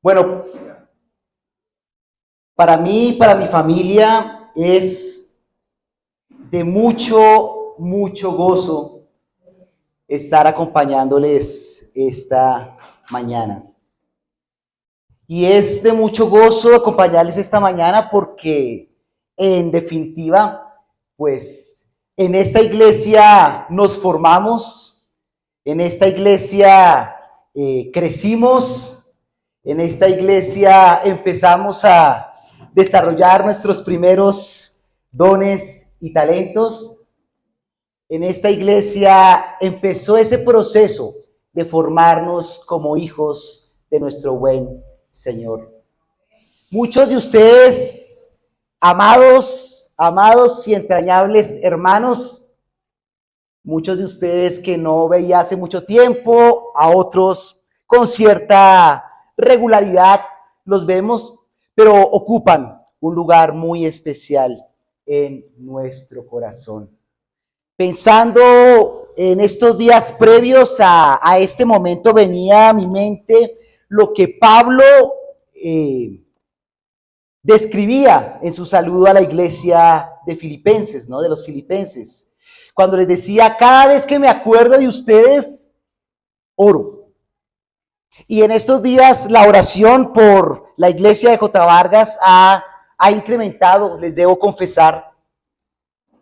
Bueno, para mí, para mi familia, es de mucho gozo estar acompañándoles esta mañana. Y es de mucho gozo acompañarles esta mañana porque, en definitiva, pues en esta iglesia nos formamos, en esta iglesia crecimos, en esta iglesia empezamos a desarrollar nuestros primeros dones y talentos. En esta iglesia empezó ese proceso de formarnos como hijos de nuestro buen Señor. Muchos de ustedes, amados y entrañables hermanos, muchos de ustedes que no veía hace mucho tiempo, a otros con cierta regularidad los vemos, pero ocupan un lugar muy especial en nuestro corazón. Pensando en estos días previos a este momento, venía a mi mente lo que Pablo describía en su saludo a la iglesia de Filipenses, ¿no? De los filipenses, cuando les decía: cada vez que me acuerdo de ustedes, oro. Y en estos días la oración por la iglesia de J. Vargas ha incrementado, les debo confesar.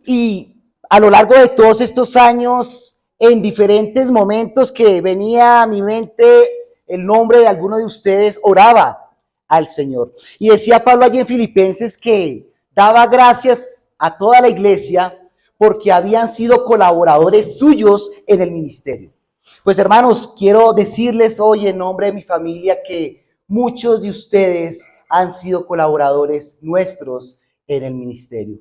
Y a lo largo de todos estos años, en diferentes momentos que venía a mi mente el nombre de alguno de ustedes, oraba al Señor. Y decía Pablo allí en Filipenses que daba gracias a toda la iglesia porque habían sido colaboradores suyos en el ministerio. Pues hermanos, quiero decirles hoy en nombre de mi familia que muchos de ustedes han sido colaboradores nuestros en el ministerio.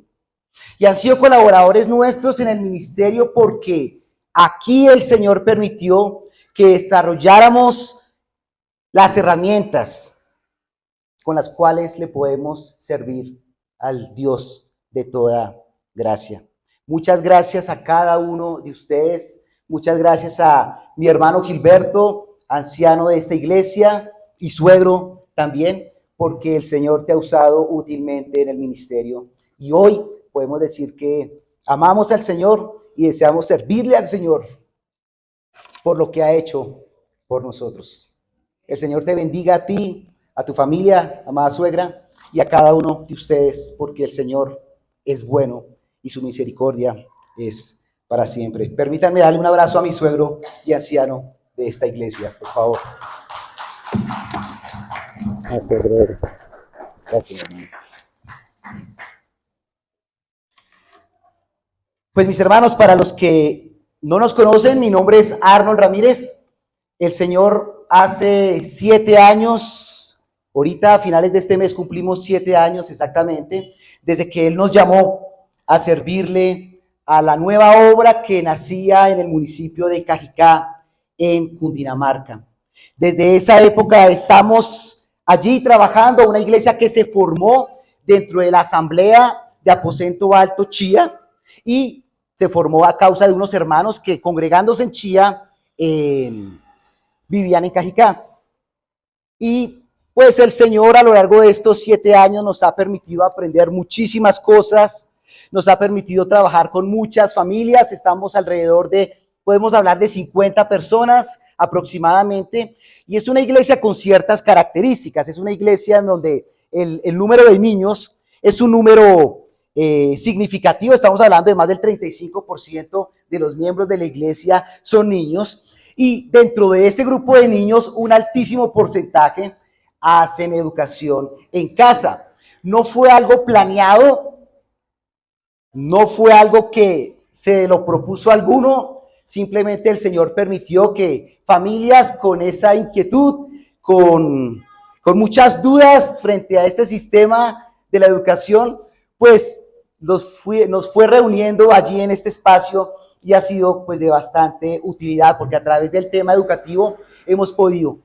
Y han sido colaboradores nuestros en el ministerio porque aquí el Señor permitió que desarrolláramos las herramientas con las cuales le podemos servir al Dios de toda gracia. Muchas gracias a cada uno de ustedes. Muchas gracias a mi hermano Gilberto, anciano de esta iglesia y suegro también, porque el Señor te ha usado útilmente en el ministerio. Y hoy podemos decir que amamos al Señor y deseamos servirle al Señor por lo que ha hecho por nosotros. El Señor te bendiga a ti, a tu familia, amada suegra, y a cada uno de ustedes, porque el Señor es bueno y su misericordia es para siempre. Permítanme darle un abrazo a mi suegro y anciano de esta iglesia, por favor. Gracias, hermano. Pues mis hermanos, para los que no nos conocen, mi nombre es Arnold Ramírez. El Señor hace 7 años, ahorita a finales de este mes cumplimos 7 años exactamente, desde que Él nos llamó a servirle a la nueva obra que nacía en el municipio de Cajicá, en Cundinamarca. Desde esa época estamos allí trabajando, una iglesia que se formó dentro de la Asamblea de Aposento Alto Chía, y se formó a causa de unos hermanos que, congregándose en Chía, vivían en Cajicá. Y pues el Señor a lo largo de estos 7 años nos ha permitido aprender muchísimas cosas, nos ha permitido trabajar con muchas familias. Estamos alrededor de, podemos hablar de 50 personas aproximadamente, y es una iglesia con ciertas características. Es una iglesia en donde el número de niños es un número significativo. Estamos hablando de más del 35% de los miembros de la iglesia son niños, y dentro de ese grupo de niños un altísimo porcentaje hacen educación en casa. No fue algo planeado, no fue algo que se lo propuso alguno, simplemente el Señor permitió que familias con esa inquietud, con muchas dudas frente a este sistema de la educación, pues nos fue reuniendo allí en este espacio, y ha sido pues de bastante utilidad, porque a través del tema educativo hemos podido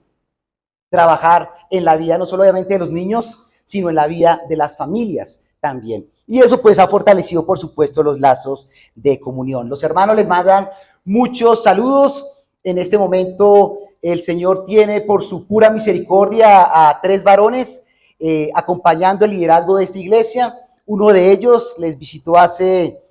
trabajar en la vida no solo obviamente de los niños, sino en la vida de las familias también. Y eso pues ha fortalecido, por supuesto, los lazos de comunión. Los hermanos les mandan muchos saludos. En este momento el Señor tiene por su pura misericordia a 3 varones acompañando el liderazgo de esta iglesia. Uno de ellos les visitó hace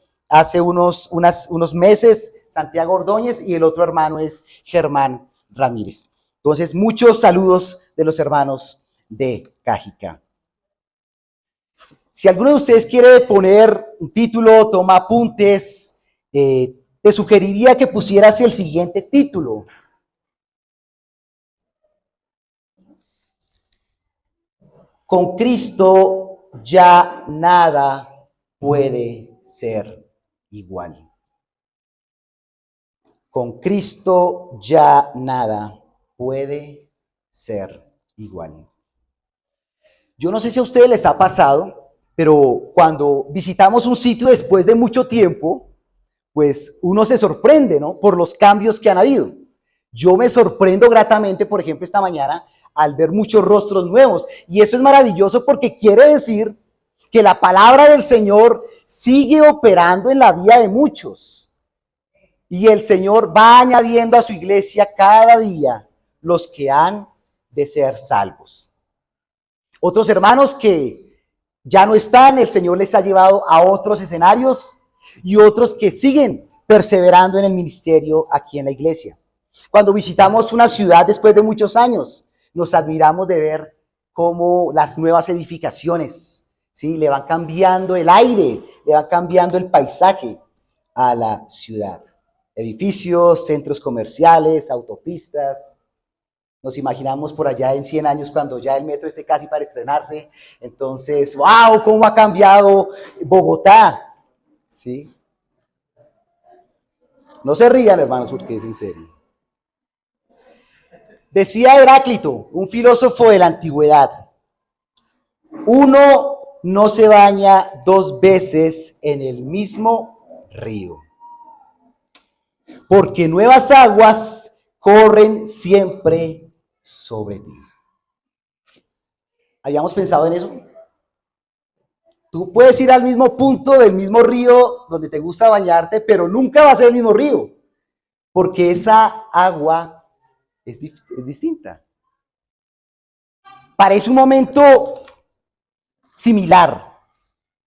unos meses, Santiago Ordóñez, y el otro hermano es Germán Ramírez. Entonces, muchos saludos de los hermanos de Cajica. Si alguno de ustedes quiere poner un título, toma apuntes, te sugeriría que pusieras el siguiente título: Con Cristo ya nada puede ser igual. Con Cristo ya nada puede ser igual. Yo no sé si a ustedes les ha pasado, pero cuando visitamos un sitio después de mucho tiempo, pues uno se sorprende, ¿no? Por los cambios que han habido. Yo me sorprendo gratamente, por ejemplo, esta mañana, al ver muchos rostros nuevos. Y eso es maravilloso porque quiere decir que la palabra del Señor sigue operando en la vida de muchos. Y el Señor va añadiendo a su iglesia cada día los que han de ser salvos. Otros hermanos que ya no están, el Señor les ha llevado a otros escenarios, y otros que siguen perseverando en el ministerio aquí en la iglesia. Cuando visitamos una ciudad después de muchos años, nos admiramos de ver cómo las nuevas edificaciones, ¿sí?, le van cambiando el aire, le van cambiando el paisaje a la ciudad. Edificios, centros comerciales, autopistas. Nos imaginamos por allá en 100 años cuando ya el metro esté casi para estrenarse. Entonces, ¡wow! ¿Cómo ha cambiado Bogotá? ¿Sí? No se rían, hermanos, porque es en serio. Decía Heráclito, un filósofo de la antigüedad: uno no se baña 2 veces en el mismo río, porque nuevas aguas corren siempre sobre ti. ¿Habíamos pensado en eso? Tú puedes ir al mismo punto del mismo río donde te gusta bañarte, pero nunca va a ser el mismo río, porque esa agua es distinta. Parece un momento similar,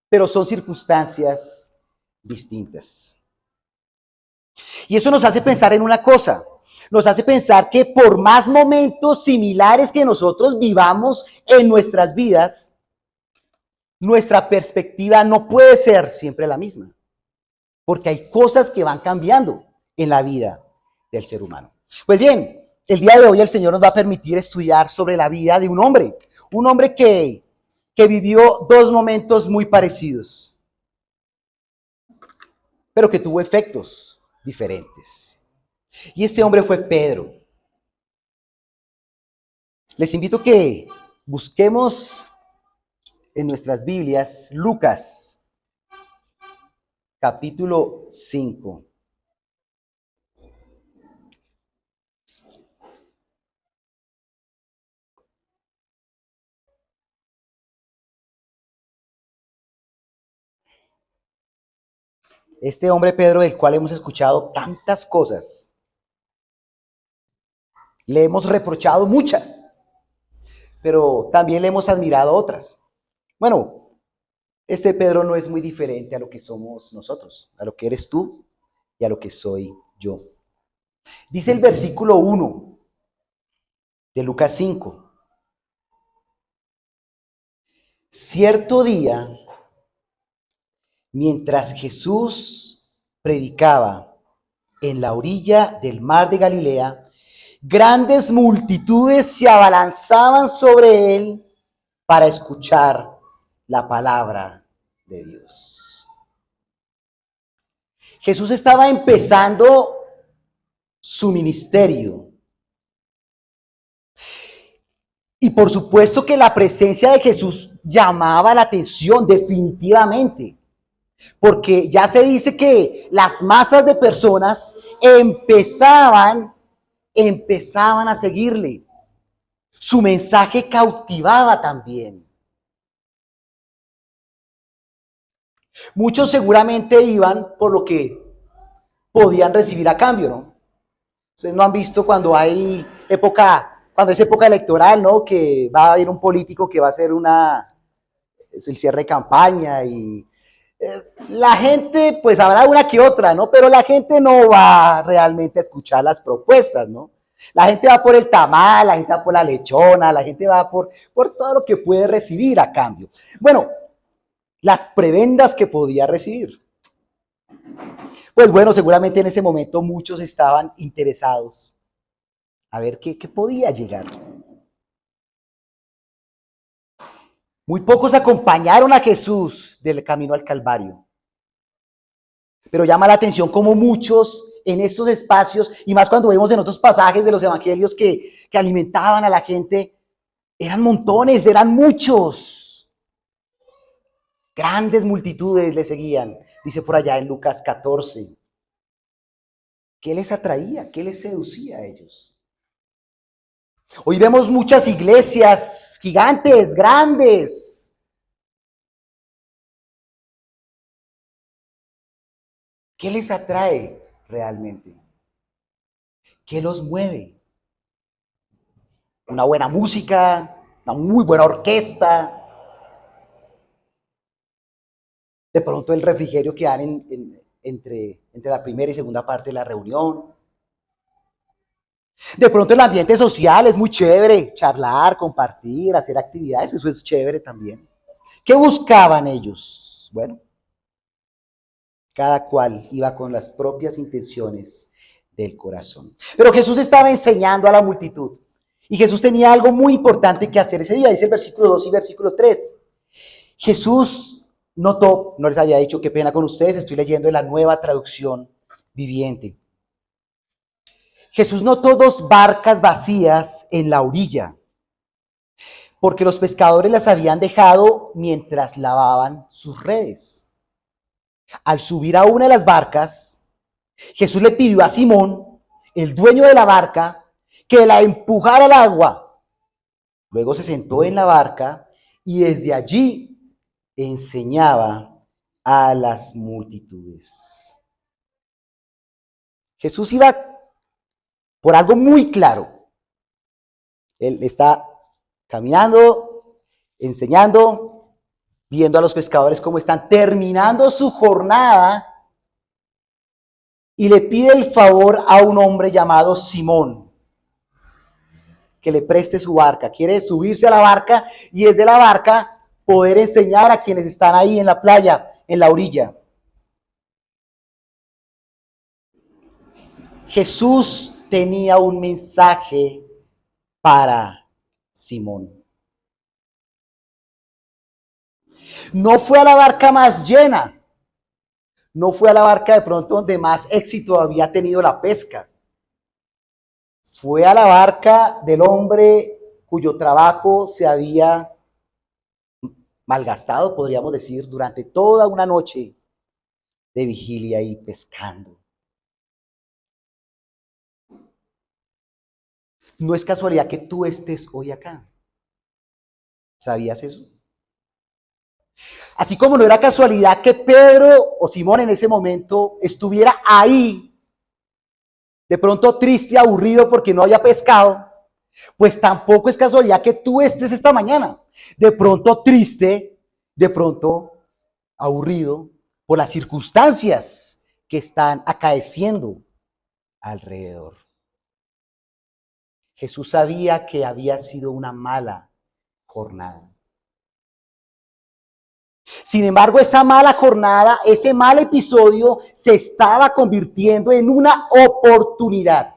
pero son circunstancias distintas. Y eso nos hace pensar en una cosa. Nos hace pensar que por más momentos similares que nosotros vivamos en nuestras vidas, nuestra perspectiva no puede ser siempre la misma, porque hay cosas que van cambiando en la vida del ser humano. Pues bien, el día de hoy el Señor nos va a permitir estudiar sobre la vida de un hombre que vivió 2 momentos muy parecidos, pero que tuvo efectos diferentes. Y este hombre fue Pedro. Les invito a que busquemos en nuestras Biblias Lucas, capítulo 5. Este hombre Pedro, del cual hemos escuchado tantas cosas, le hemos reprochado muchas, pero también le hemos admirado otras. Bueno, este Pedro no es muy diferente a lo que somos nosotros, a lo que eres tú y a lo que soy yo. Dice el versículo 1 de Lucas 5. Cierto día, mientras Jesús predicaba en la orilla del mar de Galilea, grandes multitudes se abalanzaban sobre él para escuchar la palabra de Dios. Jesús estaba empezando su ministerio. Y por supuesto que la presencia de Jesús llamaba la atención definitivamente, porque ya se dice que las masas de personas empezaban a seguirle. Su mensaje cautivaba también. Muchos seguramente iban por lo que podían recibir a cambio, ¿no? Ustedes no han visto cuando hay cuando es época electoral, ¿no? Que va a haber un político que va a hacer es el cierre de campaña y la gente, pues habrá una que otra, ¿no? Pero la gente no va realmente a escuchar las propuestas, ¿no? La gente va por el tamal, la gente va por la lechona, la gente va por todo lo que puede recibir a cambio. Bueno, las prebendas que podía recibir. Pues bueno, seguramente en ese momento muchos estaban interesados a ver qué podía llegar. Muy pocos acompañaron a Jesús del camino al Calvario. Pero llama la atención como muchos en estos espacios, y más cuando vemos en otros pasajes de los evangelios que alimentaban a la gente, eran montones, eran muchos. Grandes multitudes le seguían, dice por allá en Lucas 14. ¿Qué les atraía? ¿Qué les seducía a ellos? Hoy vemos muchas iglesias gigantes, grandes. ¿Qué les atrae realmente? ¿Qué los mueve? Una buena música, una muy buena orquesta, de pronto el refrigerio que dan entre la primera y segunda parte de la reunión. De pronto el ambiente social es muy chévere, charlar, compartir, hacer actividades, eso es chévere también. ¿Qué buscaban ellos? Bueno, cada cual iba con las propias intenciones del corazón. Pero Jesús estaba enseñando a la multitud y Jesús tenía algo muy importante que hacer ese día, dice el versículo 2 y versículo 3. Jesús notó, no les había dicho, qué pena con ustedes, estoy leyendo en la Nueva Traducción Viviente. Jesús notó dos barcas vacías en la orilla, porque los pescadores las habían dejado mientras lavaban sus redes. Al subir a una de las barcas, Jesús le pidió a Simón, el dueño de la barca, que la empujara al agua. Luego se sentó en la barca y desde allí enseñaba a las multitudes. Jesús iba por algo muy claro. Él está caminando, enseñando, viendo a los pescadores cómo están terminando su jornada y le pide el favor a un hombre llamado Simón que le preste su barca. Quiere subirse a la barca y desde la barca poder enseñar a quienes están ahí en la playa, en la orilla. Jesús tenía un mensaje para Simón. No fue a la barca más llena, no fue a la barca de pronto donde más éxito había tenido la pesca. Fue a la barca del hombre cuyo trabajo se había malgastado, podríamos decir, durante toda una noche de vigilia y pescando. No es casualidad que tú estés hoy acá. ¿Sabías eso? Así como no era casualidad que Pedro o Simón en ese momento estuviera ahí, de pronto triste, aburrido porque no había pescado, pues tampoco es casualidad que tú estés esta mañana, de pronto triste, de pronto aburrido por las circunstancias que están acaeciendo alrededor. Jesús sabía que había sido una mala jornada. Sin embargo, esa mala jornada, ese mal episodio se estaba convirtiendo en una oportunidad.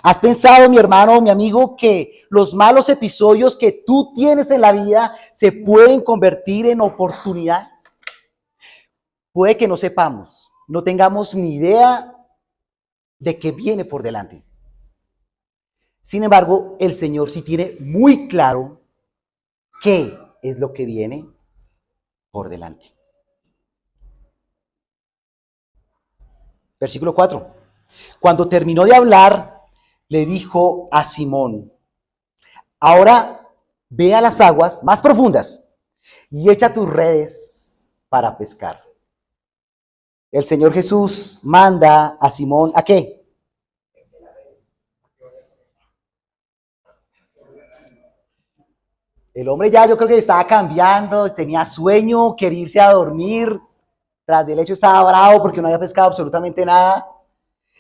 ¿Has pensado, mi hermano, mi amigo, que los malos episodios que tú tienes en la vida se pueden convertir en oportunidades? Puede que no sepamos, no tengamos ni idea de qué viene por delante. Sin embargo, el Señor sí tiene muy claro qué es lo que viene por delante. Versículo 4. Cuando terminó de hablar, le dijo a Simón: ahora ve a las aguas más profundas y echa tus redes para pescar. El Señor Jesús manda a Simón, ¿a qué? El hombre ya yo creo que estaba cambiando, tenía sueño, quería irse a dormir, tras del hecho estaba bravo porque no había pescado absolutamente nada.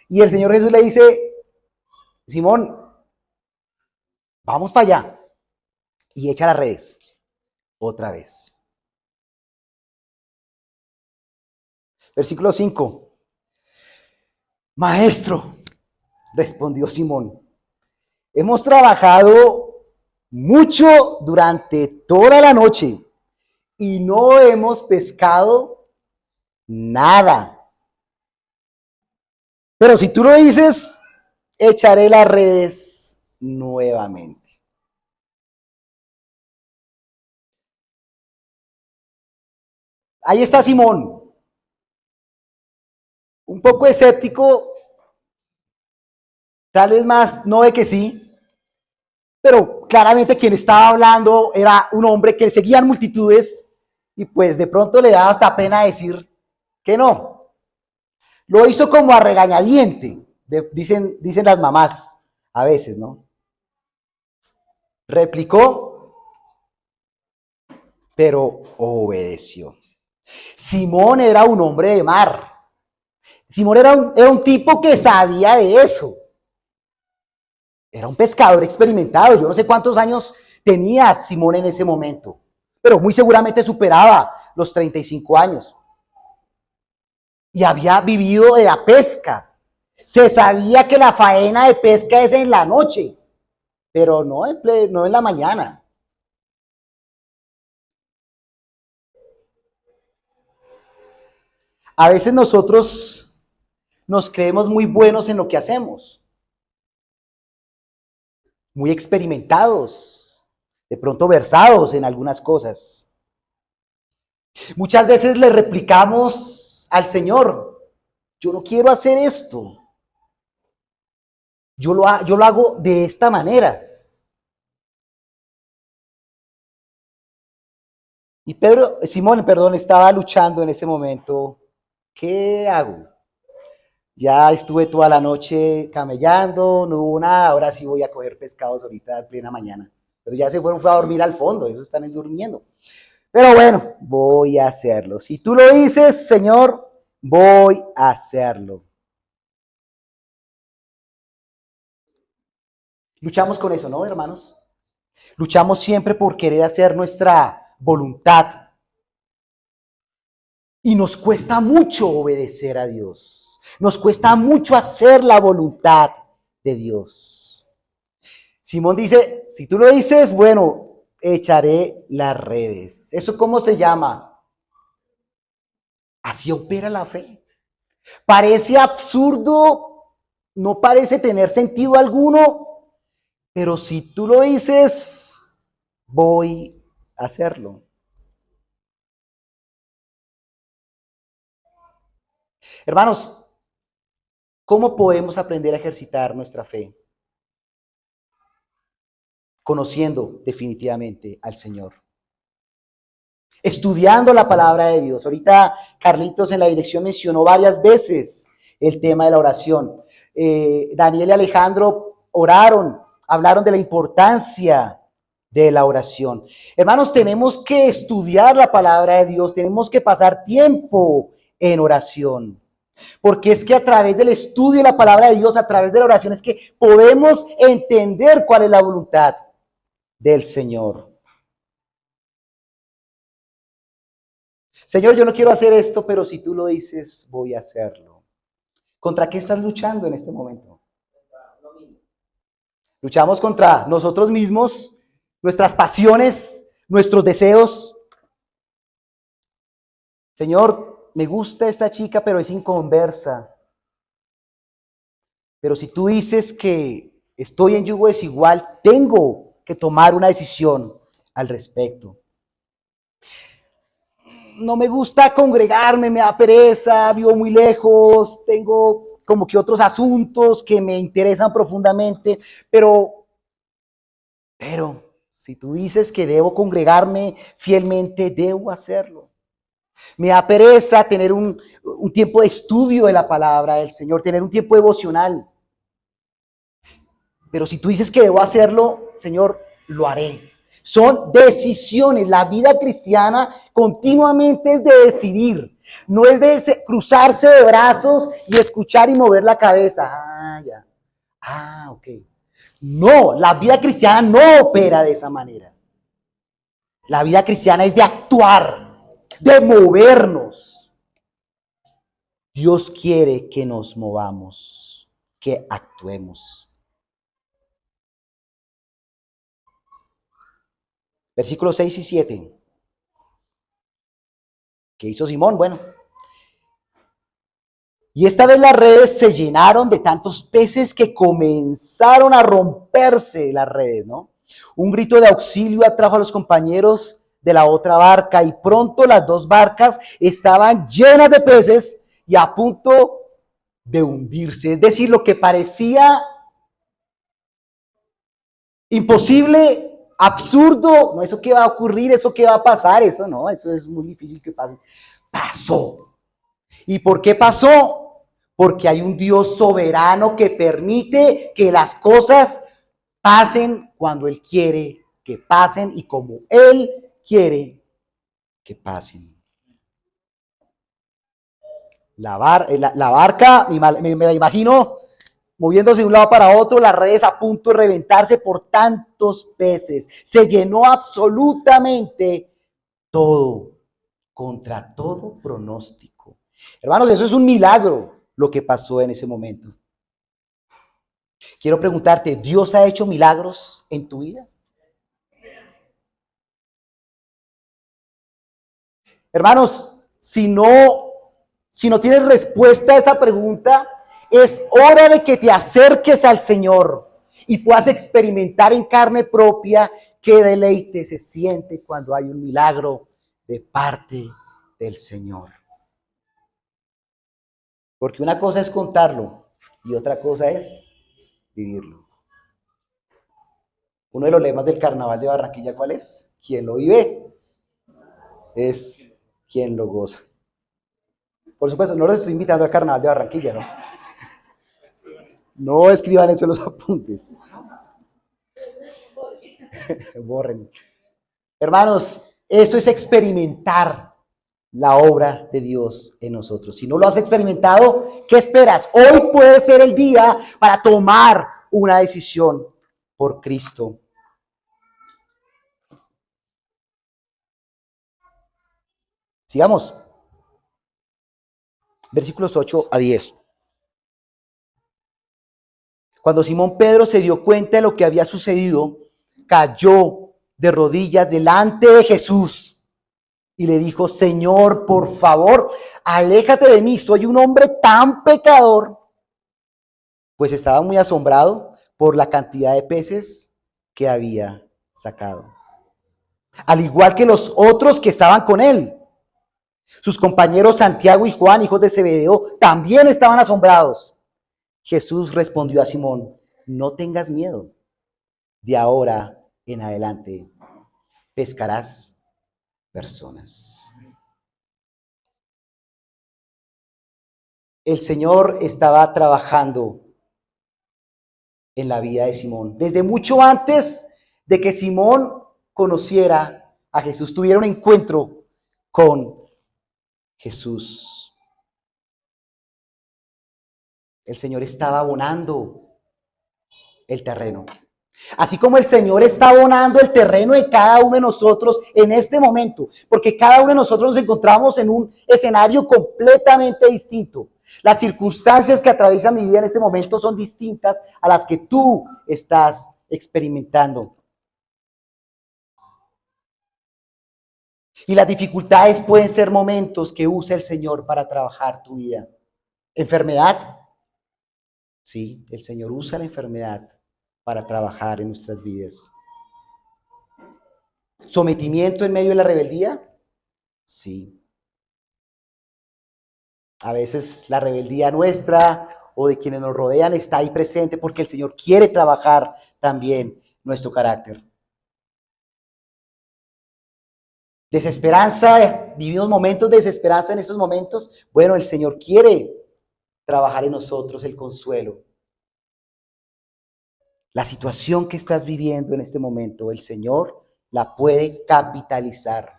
Y el Señor Jesús le dice, Simón, vamos para allá y echa las redes otra vez. Versículo 5. Maestro, respondió Simón, hemos trabajado mucho durante toda la noche y no hemos pescado nada. Pero si tú lo dices, echaré las redes nuevamente. Ahí está Simón, un poco escéptico, tal vez más no de que sí, pero claramente quien estaba hablando era un hombre que seguían multitudes y pues de pronto le daba hasta pena decir que no. Lo hizo como a regañadiente, dicen las mamás a veces, ¿no? Replicó, pero obedeció. Simón era un hombre de mar. Simón era un tipo que sabía de eso. Era un pescador experimentado. Yo no sé cuántos años tenía Simón en ese momento, pero muy seguramente superaba los 35 años. Y había vivido de la pesca. Se sabía que la faena de pesca es en la noche, pero no en la mañana. A veces nosotros nos creemos muy buenos en lo que hacemos, muy experimentados, de pronto versados en algunas cosas. Muchas veces le replicamos al Señor, yo no quiero hacer esto, yo lo hago de esta manera. Y Simón, perdón, estaba luchando en ese momento. ¿Qué hago? Ya estuve toda la noche camellando, no hubo nada, ahora sí voy a coger pescados ahorita a plena mañana. Pero ya fue a dormir al fondo, ellos están durmiendo. Pero bueno, voy a hacerlo. Si tú lo dices, Señor, voy a hacerlo. Luchamos con eso, ¿no, hermanos? Luchamos siempre por querer hacer nuestra voluntad. Y nos cuesta mucho obedecer a Dios. Nos cuesta mucho hacer la voluntad de Dios. Simón dice, si tú lo dices, bueno, echaré las redes. ¿Eso cómo se llama? Así opera la fe. Parece absurdo, no parece tener sentido alguno, pero si tú lo dices, voy a hacerlo. Hermanos, ¿cómo podemos aprender a ejercitar nuestra fe? Conociendo definitivamente al Señor. Estudiando la palabra de Dios. Ahorita Carlitos en la dirección mencionó varias veces el tema de la oración. Daniel y Alejandro oraron, hablaron de la importancia de la oración. Hermanos, tenemos que estudiar la palabra de Dios, tenemos que pasar tiempo en oración. Porque es que a través del estudio de la palabra de Dios, a través de la oración, es que podemos entender cuál es la voluntad del Señor. Señor, yo no quiero hacer esto, pero si tú lo dices, voy a hacerlo. ¿Contra qué estás luchando en este momento? Luchamos contra nosotros mismos, nuestras pasiones, nuestros deseos. Señor, me gusta esta chica, pero es inconversa. Pero si tú dices que estoy en yugo desigual, tengo que tomar una decisión al respecto. No me gusta congregarme, me da pereza, vivo muy lejos, tengo como que otros asuntos que me interesan profundamente, pero si tú dices que debo congregarme fielmente, debo hacerlo. Me da pereza tener un tiempo de estudio de la palabra del Señor, tener un tiempo devocional. Pero si tú dices que debo hacerlo, Señor, lo haré. Son decisiones. La vida cristiana continuamente es de decidir. No es de cruzarse de brazos y escuchar y mover la cabeza. Ah, ya. Ah, ok. No, la vida cristiana no opera de esa manera. La vida cristiana es de actuar, de movernos. Dios quiere que nos movamos, que actuemos. Versículos 6 y 7. ¿Qué hizo Simón? Bueno, y esta vez las redes se llenaron de tantos peces que comenzaron a romperse las redes, ¿no? Un grito de auxilio atrajo a los compañeros de la otra barca y pronto las dos barcas estaban llenas de peces y a punto de hundirse. Es decir, lo que parecía imposible, absurdo, no, eso que va a ocurrir, eso que va a pasar, eso no, eso es muy difícil que pase. Pasó. ¿Y por qué pasó? Porque hay un Dios soberano que permite que las cosas pasen cuando Él quiere que pasen y como Él quiere que pasen. La barca, me la imagino moviéndose de un lado para otro, las redes a punto de reventarse por tantos peces. Se llenó absolutamente todo, contra todo pronóstico. Hermanos, eso es un milagro lo que pasó en ese momento. Quiero preguntarte, ¿Dios ha hecho milagros en tu vida? Hermanos, si no tienes respuesta a esa pregunta, es hora de que te acerques al Señor y puedas experimentar en carne propia qué deleite se siente cuando hay un milagro de parte del Señor. Porque una cosa es contarlo y otra cosa es vivirlo. Uno de los lemas del Carnaval de Barranquilla, ¿cuál es? Quien lo vive es quien lo goza. Por supuesto, no los estoy invitando al Carnaval de Barranquilla, ¿no? No escriban eso en los apuntes. Borren. Hermanos, eso es experimentar la obra de Dios en nosotros. Si no lo has experimentado, ¿qué esperas? Hoy puede ser el día para tomar una decisión por Cristo. Sigamos. Versículos 8 a 10. Cuando Simón Pedro se dio cuenta de lo que había sucedido, cayó de rodillas delante de Jesús y le dijo: Señor, por favor, aléjate de mí, soy un hombre tan pecador. Pues estaba muy asombrado por la cantidad de peces que había sacado. Al igual que los otros que estaban con él. Sus compañeros Santiago y Juan, hijos de Zebedeo, también estaban asombrados. Jesús respondió a Simón: no tengas miedo, de ahora en adelante pescarás personas. El Señor estaba trabajando en la vida de Simón. Desde mucho antes de que Simón conociera a Jesús, tuviera un encuentro con Jesús. El Señor estaba abonando el terreno. Así como el Señor está abonando el terreno de cada uno de nosotros en este momento, porque cada uno de nosotros nos encontramos en un escenario completamente distinto. Las circunstancias que atraviesan mi vida en este momento son distintas a las que tú estás experimentando. Y las dificultades pueden ser momentos que usa el Señor para trabajar tu vida. ¿Enfermedad? Sí, el Señor usa la enfermedad para trabajar en nuestras vidas. ¿Sometimiento en medio de la rebeldía? Sí. A veces la rebeldía nuestra o de quienes nos rodean está ahí presente porque el Señor quiere trabajar también nuestro carácter. Desesperanza, vivimos momentos de desesperanza en estos momentos. Bueno, el Señor quiere trabajar en nosotros el consuelo. La situación que estás viviendo en este momento, el Señor la puede capitalizar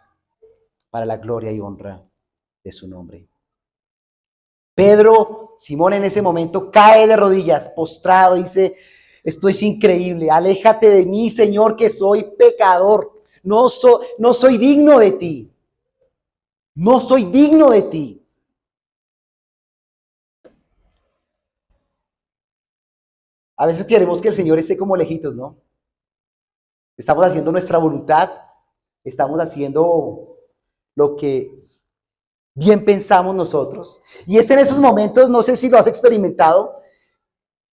para la gloria y honra de su nombre. Pedro, Simón en ese momento cae de rodillas, postrado, dice, esto es increíble, aléjate de mí, Señor, que soy pecador, no soy digno de ti, no soy digno de ti. A veces queremos que el Señor esté como lejitos, ¿no? Estamos haciendo nuestra voluntad, estamos haciendo lo que bien pensamos nosotros. Y es en esos momentos, no sé si lo has experimentado,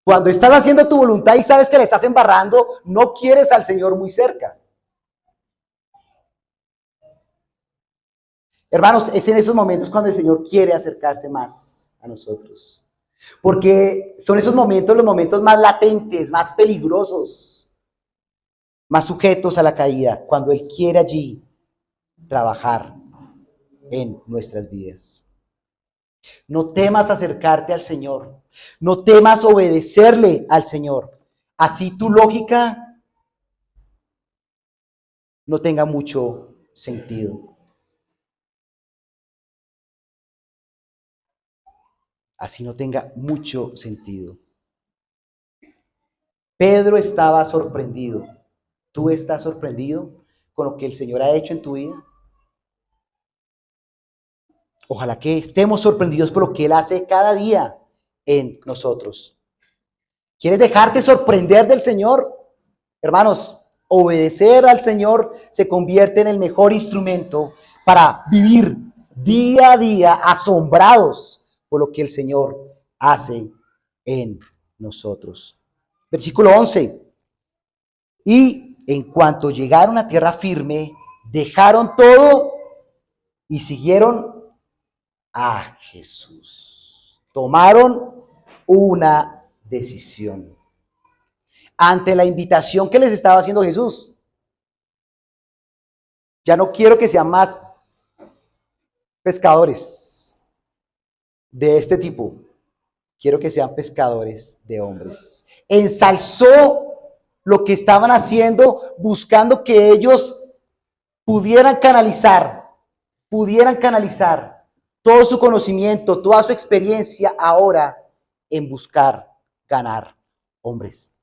cuando estás haciendo tu voluntad y sabes que le estás embarrando, no quieres al Señor muy cerca. Hermanos, es en esos momentos cuando el Señor quiere acercarse más a nosotros. Porque son esos momentos los momentos más latentes, más peligrosos, más sujetos a la caída, cuando Él quiere allí trabajar en nuestras vidas. No temas acercarte al Señor. No temas obedecerle al Señor. Así tu lógica no tenga mucho sentido. Así no tenga mucho sentido. Pedro estaba sorprendido. ¿Tú estás sorprendido con lo que el Señor ha hecho en tu vida? Ojalá que estemos sorprendidos por lo que Él hace cada día en nosotros. ¿Quieres dejarte sorprender del Señor? Hermanos, obedecer al Señor se convierte en el mejor instrumento para vivir día a día asombrados por lo que el Señor hace en nosotros. Versículo 11. Y en cuanto llegaron a tierra firme, dejaron todo y siguieron a Jesús. Tomaron una decisión ante la invitación que les estaba haciendo Jesús. Ya no quiero que sean más pescadores de este tipo. Quiero que sean pescadores de hombres. Ensalzó lo que estaban haciendo, buscando que ellos pudieran canalizar todo su conocimiento, toda su experiencia ahora en buscar ganar hombres,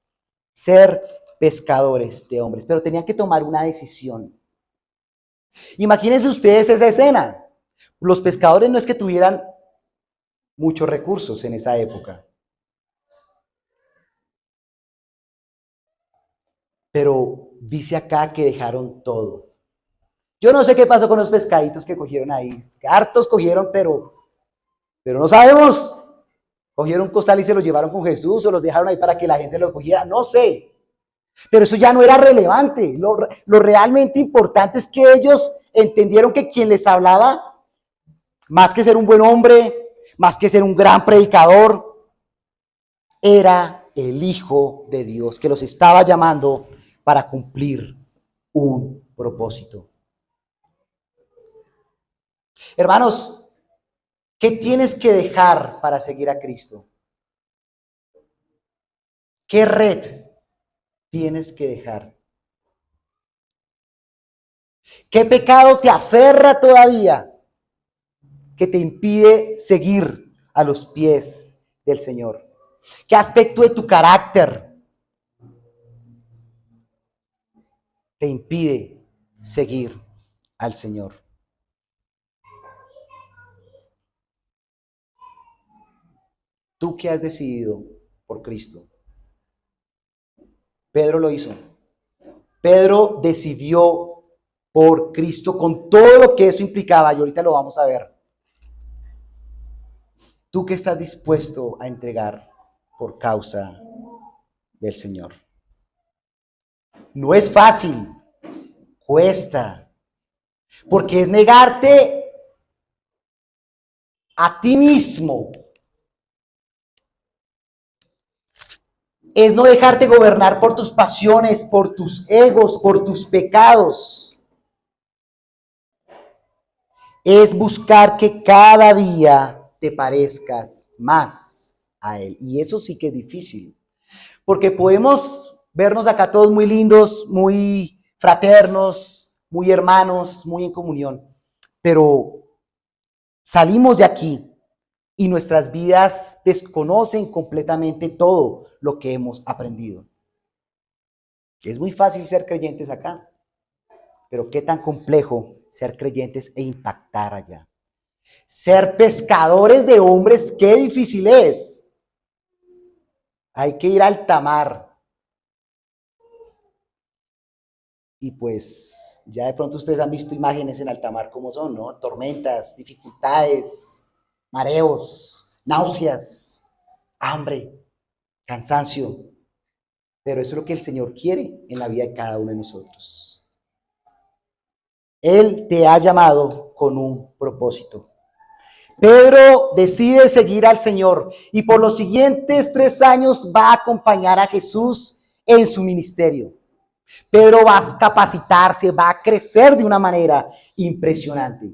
ser pescadores de hombres, pero tenían que tomar una decisión. Imagínense ustedes esa escena. Los pescadores no es que tuvieran muchos recursos en esa época, pero dice acá que dejaron todo. Yo no sé qué pasó con los pescaditos que cogieron ahí. Hartos cogieron, pero no sabemos. Cogieron un costal y se los llevaron con Jesús o los dejaron ahí para que la gente lo cogiera. No sé. Pero eso ya no era relevante. Lo realmente importante es que ellos entendieron que quien les hablaba, más que ser un buen hombre, más que ser un gran predicador, era el Hijo de Dios que los estaba llamando para cumplir un propósito. Hermanos, ¿qué tienes que dejar para seguir a Cristo? ¿Qué red tienes que dejar? ¿Qué pecado te aferra todavía que te impide seguir a los pies del Señor? ¿Qué aspecto de tu carácter te impide seguir al Señor? ¿Tú qué has decidido por Cristo? Pedro lo hizo. Pedro decidió por Cristo con todo lo que eso implicaba, y ahorita lo vamos a ver. ¿Tú qué estás dispuesto a entregar por causa del Señor? No es fácil, cuesta, porque es negarte a ti mismo, es no dejarte gobernar por tus pasiones, por tus egos, por tus pecados. Es buscar que cada día te parezcas más a Él. Y eso sí que es difícil, porque podemos vernos acá todos muy lindos, muy fraternos, muy hermanos, muy en comunión. Pero salimos de aquí y nuestras vidas desconocen completamente todo lo que hemos aprendido. Es muy fácil ser creyentes acá, pero qué tan complejo ser creyentes e impactar allá. Ser pescadores de hombres, qué difícil es. Hay que ir al alta mar. Y pues ya de pronto ustedes han visto imágenes en alta mar como son, ¿no? Tormentas, dificultades, mareos, náuseas, hambre, cansancio. Pero eso es lo que el Señor quiere en la vida de cada uno de nosotros. Él te ha llamado con un propósito. Pedro decide seguir al Señor y por los siguientes 3 años va a acompañar a Jesús en su ministerio. Pedro va a capacitarse, va a crecer de una manera impresionante.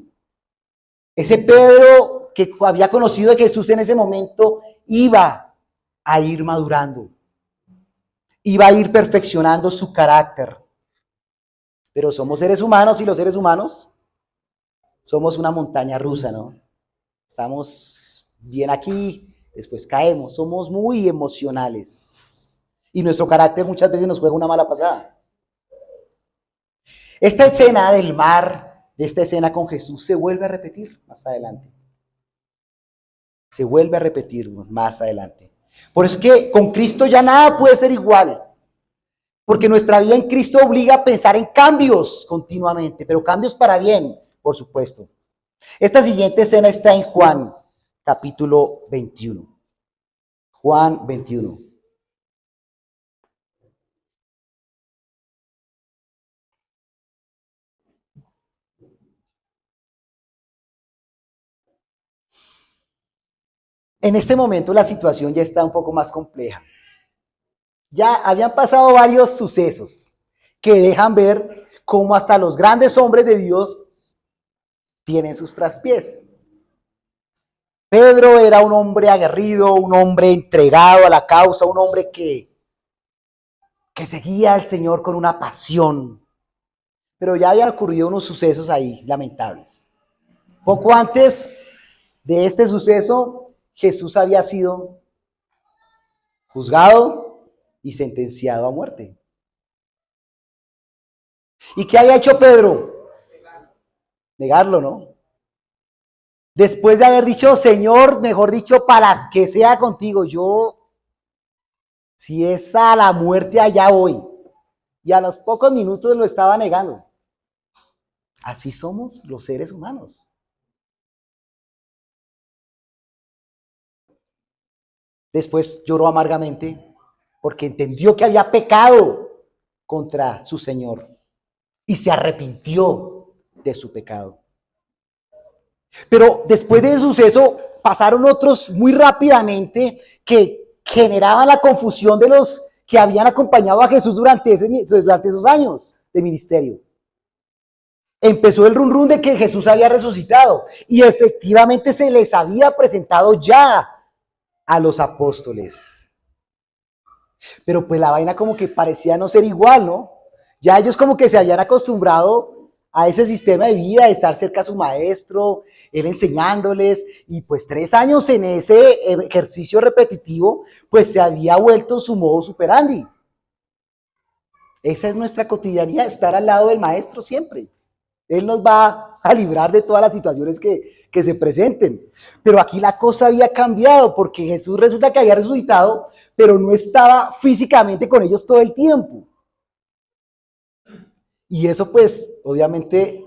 Ese Pedro que había conocido a Jesús en ese momento iba a ir madurando, iba a ir perfeccionando su carácter. Pero somos seres humanos y los seres humanos somos una montaña rusa, ¿no? Estamos bien aquí, después caemos, somos muy emocionales y nuestro carácter muchas veces nos juega una mala pasada. Esta escena del mar, de esta escena con Jesús, se vuelve a repetir más adelante. Se vuelve a repetir más adelante. Por eso es que con Cristo ya nada puede ser igual. Porque nuestra vida en Cristo obliga a pensar en cambios continuamente, pero cambios para bien, por supuesto. Esta siguiente escena está en Juan, capítulo 21. Juan 21. En este momento la situación ya está un poco más compleja. Ya habían pasado varios sucesos que dejan ver cómo hasta los grandes hombres de Dios tienen sus traspiés. Pedro era un hombre aguerrido, un hombre entregado a la causa, un hombre que seguía al Señor con una pasión. Pero ya habían ocurrido unos sucesos ahí lamentables. Poco antes de este suceso, Jesús había sido juzgado y sentenciado a muerte. ¿Y qué había hecho Pedro? Negarlo, ¿no? Después de haber dicho, Señor, mejor dicho, para que sea contigo, yo, si es a la muerte, allá voy. Y a los pocos minutos lo estaba negando. Así somos los seres humanos. Después lloró amargamente porque entendió que había pecado contra su Señor y se arrepintió de su pecado. Pero después de ese suceso pasaron otros muy rápidamente que generaban la confusión de los que habían acompañado a Jesús durante esos años de ministerio. Empezó el run de que Jesús había resucitado y efectivamente se les había presentado ya a los apóstoles. Pero pues la vaina como que parecía no ser igual, ¿no? Ya ellos como que se habían acostumbrado a ese sistema de vida, de estar cerca a su maestro, él enseñándoles, y pues 3 años en ese ejercicio repetitivo, pues se había vuelto su modo superandi. Esa es nuestra cotidianidad, estar al lado del maestro siempre. Él nos va a librar de todas las situaciones que se presenten. Pero aquí la cosa había cambiado porque Jesús resulta que había resucitado, pero no estaba físicamente con ellos todo el tiempo. Y eso pues, obviamente,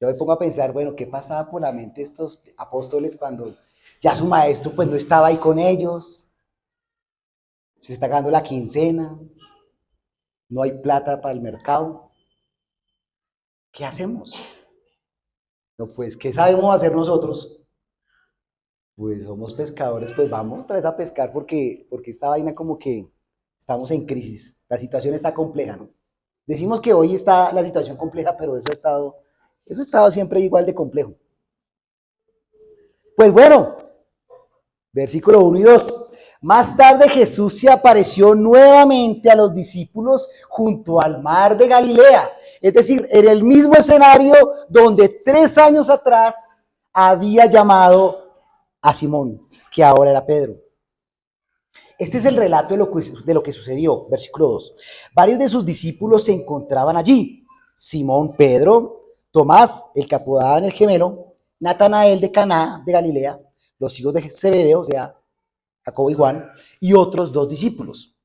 yo me pongo a pensar, bueno, ¿qué pasaba por la mente de estos apóstoles cuando ya su maestro pues no estaba ahí con ellos? Se está ganando la quincena, no hay plata para el mercado. ¿Qué hacemos? No, pues, ¿qué sabemos hacer nosotros? Pues somos pescadores, pues vamos otra vez a pescar porque esta vaina como que estamos en crisis. La situación está compleja, ¿no? Decimos que hoy está la situación compleja, pero eso ha estado siempre igual de complejo. Pues bueno, versículo 1 y 2. Más tarde Jesús se apareció nuevamente a los discípulos junto al mar de Galilea. Es decir, en el mismo escenario donde 3 años atrás había llamado a Simón, que ahora era Pedro. Este es el relato de lo que sucedió, versículo 2. Varios de sus discípulos se encontraban allí. Simón, Pedro, Tomás, el que apodaban el gemelo, Natanael de Caná de Galilea, los hijos de Zebedeo, o sea, Jacobo y Juan, y otros 2 discípulos.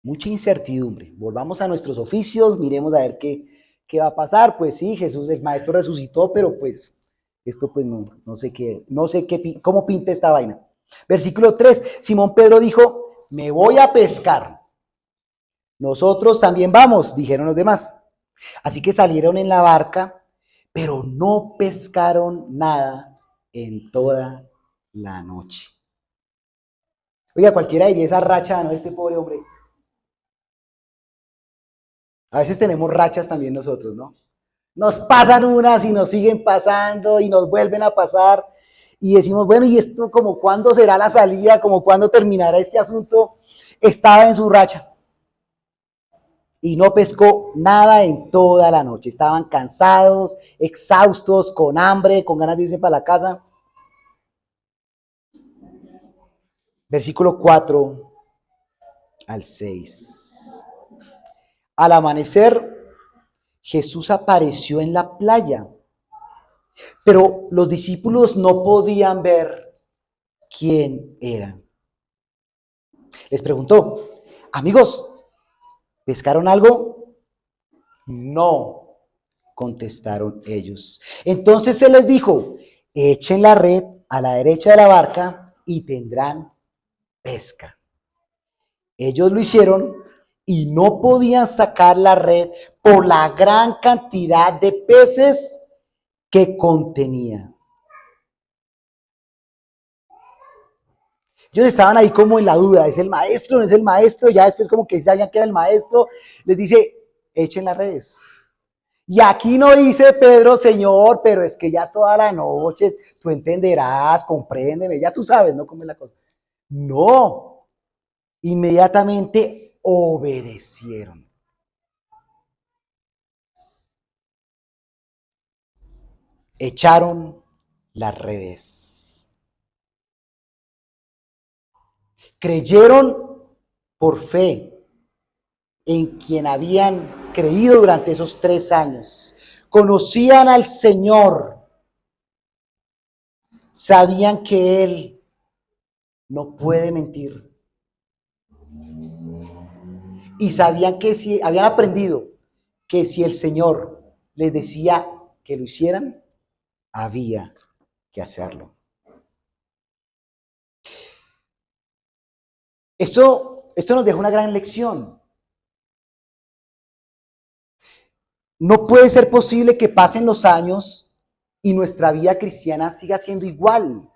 Mucha incertidumbre. Volvamos a nuestros oficios, miremos a ver qué va a pasar. Pues sí, Jesús, el maestro resucitó, pero pues esto pues no sé cómo pinta esta vaina. Versículo 3, Simón Pedro dijo, me voy a pescar. Nosotros también vamos, dijeron los demás. Así que salieron en la barca, pero no pescaron nada en toda la noche. Oiga, cualquiera diría esa racha, ¿no? Este pobre hombre. A veces tenemos rachas también nosotros, ¿no? Nos pasan unas y nos siguen pasando y nos vuelven a pasar y decimos, bueno, ¿y esto como cuándo será la salida? ¿Como cuándo terminará este asunto? Estaba en su racha y no pescó nada en toda la noche. Estaban cansados, exhaustos, con hambre, con ganas de irse para la casa. Versículo 4 al 6. Al amanecer, Jesús apareció en la playa, pero los discípulos no podían ver quién era. Les preguntó, amigos, ¿pescaron algo? No, contestaron ellos. Entonces se les dijo, echen la red a la derecha de la barca y tendrán pesca. Ellos lo hicieron y no podían sacar la red por la gran cantidad de peces que contenía. Ellos estaban ahí como en la duda, ¿es el maestro? ¿No es el maestro? Ya después como que sabían que era el maestro, les dice, echen las redes. Y aquí no dice Pedro, Señor, pero es que ya toda la noche, tú entenderás, compréndeme, ya tú sabes, ¿no? ¿Cómo es la cosa? No, inmediatamente obedecieron. Echaron las redes. Creyeron por fe en quien habían creído durante esos 3 años. Conocían al Señor. Sabían que Él no puede mentir. Y sabían que si habían aprendido que si el Señor les decía que lo hicieran, había que hacerlo. Esto nos deja una gran lección. No puede ser posible que pasen los años y nuestra vida cristiana siga siendo igual.